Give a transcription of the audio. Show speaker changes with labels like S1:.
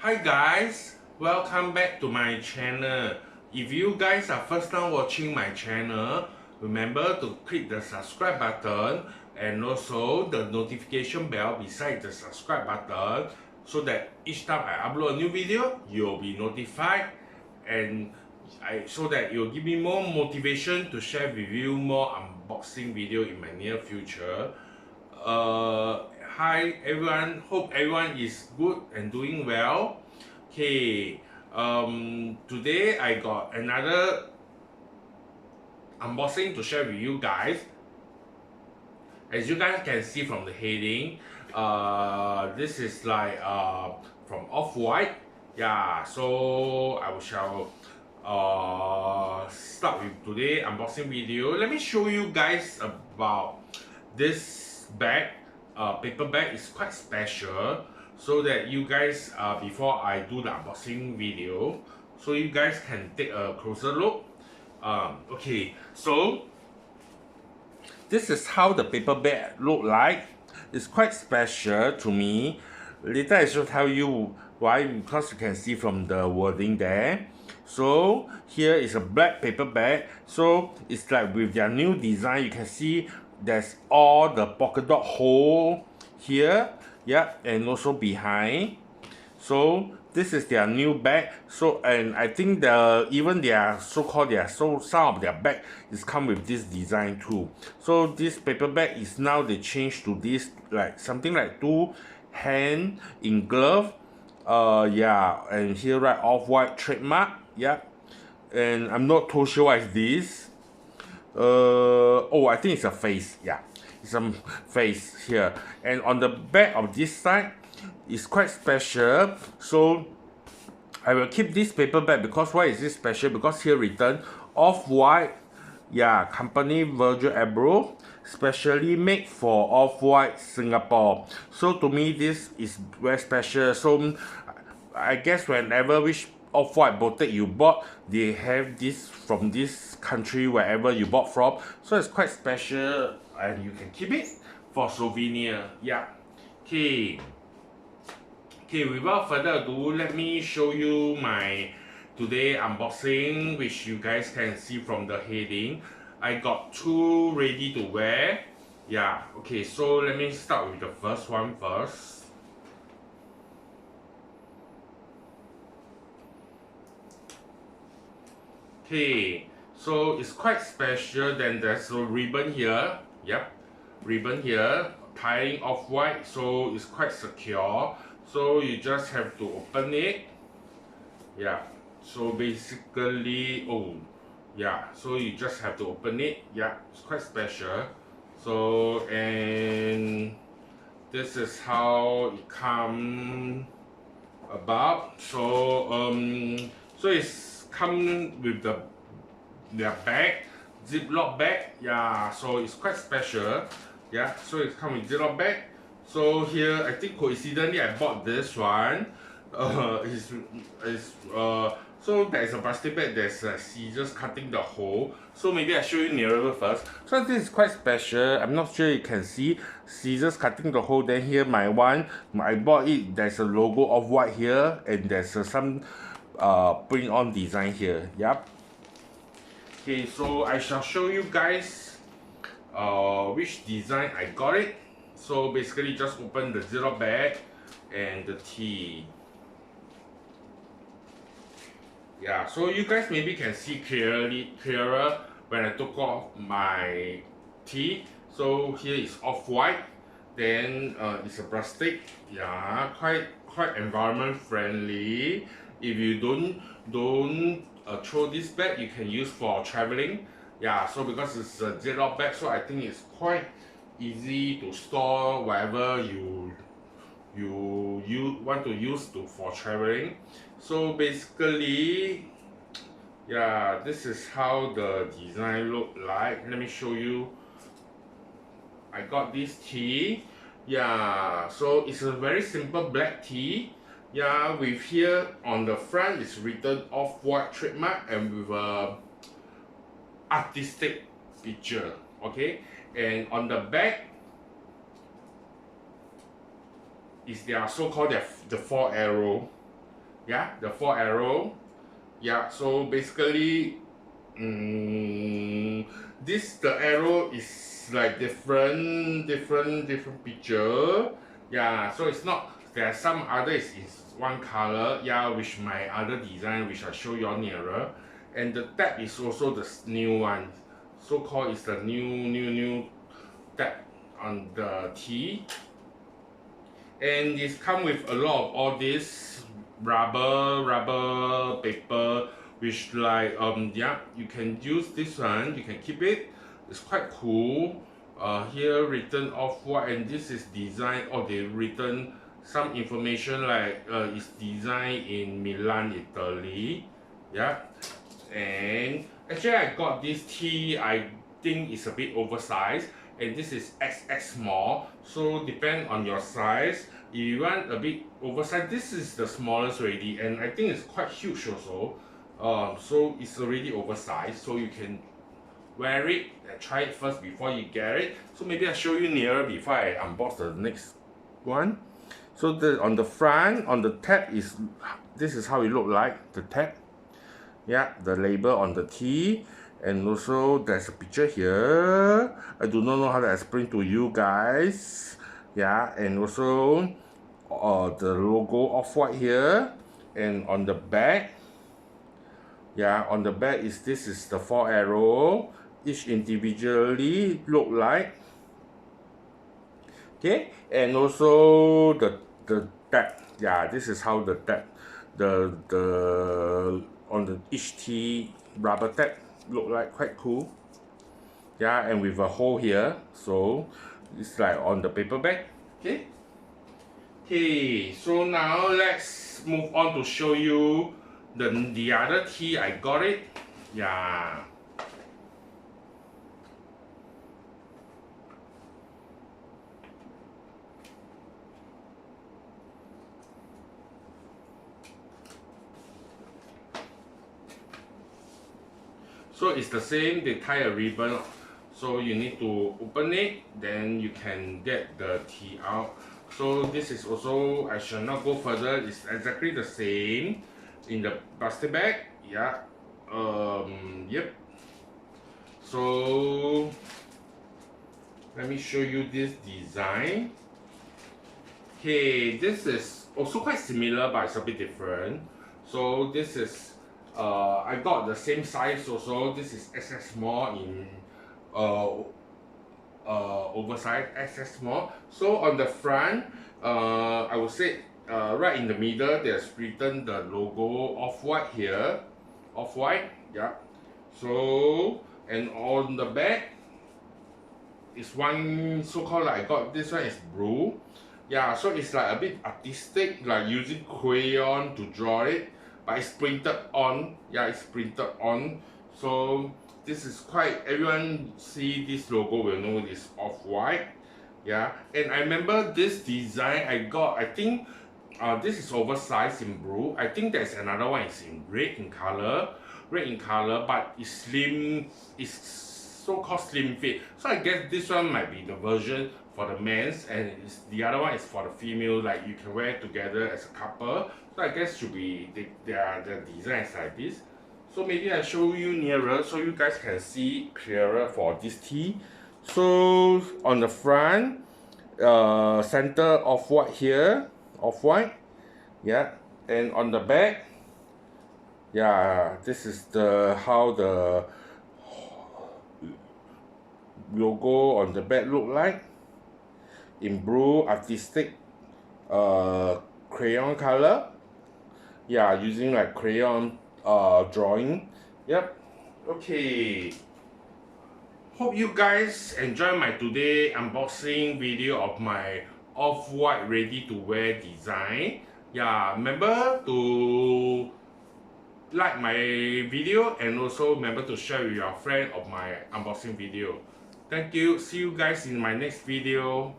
S1: Hi guys, welcome back to my channel. If you guys are first time watching my channel, remember to click the subscribe button and also the notification bell beside the subscribe button so that each time I upload a new video, you'll be notified and so that you'll give me more motivation to share with you more unboxing video in my near future. Hi everyone, hope everyone is good and doing well. Okay, today I got another unboxing to share with you guys. As you guys can see from the heading, this is like from Off-White. Yeah, so I shall start with today unboxing video. Let me show you guys about this bag. Paper bag is quite special, so that you guys before I do the unboxing video, so you guys can take a closer look. Okay, so this is how the paper bag look like. It's quite special to me. Later I shall tell you why, because you can see from the wording there. So here is a black paper bag. So it's like with their new design, you can see there's all the polka dot hole here, yeah, and also behind. So this is their new bag. So and I think even their so-called some of their bag is come with this design too. So this paper bag is now they changed to this like something like two hand in glove. Yeah, and here right Off-White trademark. Yeah, and I'm not too sure what is this. Oh, I think it's a face. Yeah, it's a face here, and on the back of this side is quite special. So I will keep this paper bag because why is this special? Because here written Off-White, yeah, company Virgil Abloh, specially made for Off-White Singapore. So to me this is very special. So I guess whenever which Off-White boutique you bought, they have this from this country wherever you bought from. So it's quite special and you can keep it for souvenir. Yeah. Okay. Okay, without further ado, let me show you my today unboxing, which you guys can see from the heading. I got two ready to wear. Yeah, okay, so let me start with the first one first. Okay, so it's quite special. Then there's a ribbon here. Yep, ribbon here, tying Off-White, so it's quite secure. So you just have to open it. Yeah, so basically, oh yeah, so you just have to open it. Yeah, it's quite special. So and this is how it come about. So it's come with their bag, Ziploc bag. Yeah, so it's quite special. Yeah, so it come with Ziploc bag. So here I think coincidentally I bought this one. So there is a plastic bag. There's scissors cutting the hole. So maybe I show you nearer first. So this is quite special. I'm not sure you can see scissors cutting the hole. Then here my one, I bought it. There's a logo of White here, and there's some print on design here. Yep. Okay, so I shall show you guys which design I got it. So basically just open the Ziploc bag and the tee. Yeah, so you guys maybe can see clearer when I took off my tee. So here is Off-White, then it's a plastic. Yeah, quite environment friendly. If you don't throw this bag, you can use for traveling. Yeah, so because it's a Ziploc bag, so I think it's quite easy to store wherever you want to use for traveling. So basically, yeah, this is how the design look like. Let me show you. I got this tee. Yeah, so it's a very simple black tee. Yeah, with here on the front it's written Off-White trademark and with a artistic picture. Okay, and on the back is their so-called the four arrow. Yeah, the 4 arrow. Yeah, so basically the arrow is like different picture. Yeah, so it's not, there are some others is one color, yeah, which my other design which I show you all nearer. And the tab is also the new one, so called is the new tab on the T. And it's come with a lot of all this rubber paper, which like yeah, you can use this one, you can keep it, it's quite cool. Here written Off-White, and this is designed, or they written some information like it's designed in Milan, Italy. Yeah, and actually I got this tee, I think it's a bit oversized, and this is XX small, so depend on your size. If you want a bit oversized, this is the smallest already, and I think it's quite huge also. So it's already oversized, so you can wear it and try it first before you get it. So maybe I'll show you nearer before I unbox the next one. So on the front, on the tab is, this is how it look like, the tab. Yeah, the label on the T, and also there's a picture here. I do not know how to explain to you guys. Yeah, and also the logo Off-White here, and on the back, yeah, on the back is, this is the 4 arrow, each individually look like. Okay, and also the tag, yeah, this is how the tag, the on the each T rubber tag look like, quite cool. Yeah, and with a hole here, so it's like on the paper bag. Okay, so now let's move on to show you the other T I got it. Yeah. So it's the same, they tie a ribbon, so you need to open it, then you can get the tea out. So this is also, I shall not go further, it's exactly the same in the plastic bag. Yeah, yep. So let me show you this design. Okay, this is also quite similar, but it's a bit different. So this is I got the same size also. This is SS small in oversized SS small. So on the front, I would say right in the middle, there's written the logo Off-White here, Off-White. Yeah. So, and on the back is one so-called, like I got this one is blue. Yeah, so it's like a bit artistic, like using crayon to draw it, but it's printed on. Yeah, it's printed on. So this is quite, everyone see this logo will know it's Off-White. Yeah, and I remember this design I got, I think this is oversized in blue. I think there's another one is in red in color, but it's slim, it's so-called slim fit. So I guess this one might be the version for the men's, and the other one is for the female, like you can wear it together as a couple. So I guess should be, the design is like this. So maybe I show you nearer so you guys can see clearer for this tee. So on the front, center Off-White here, Off-White. Yeah, and on the back, yeah, this is the how the logo on the back look like, in blue artistic crayon color. Yeah, using like crayon drawing. Yep. Okay, hope you guys enjoy my today unboxing video of my Off-White ready to wear design. Yeah, remember to like my video, and also remember to share with your friend of my unboxing video. Thank you, see you guys in my next video.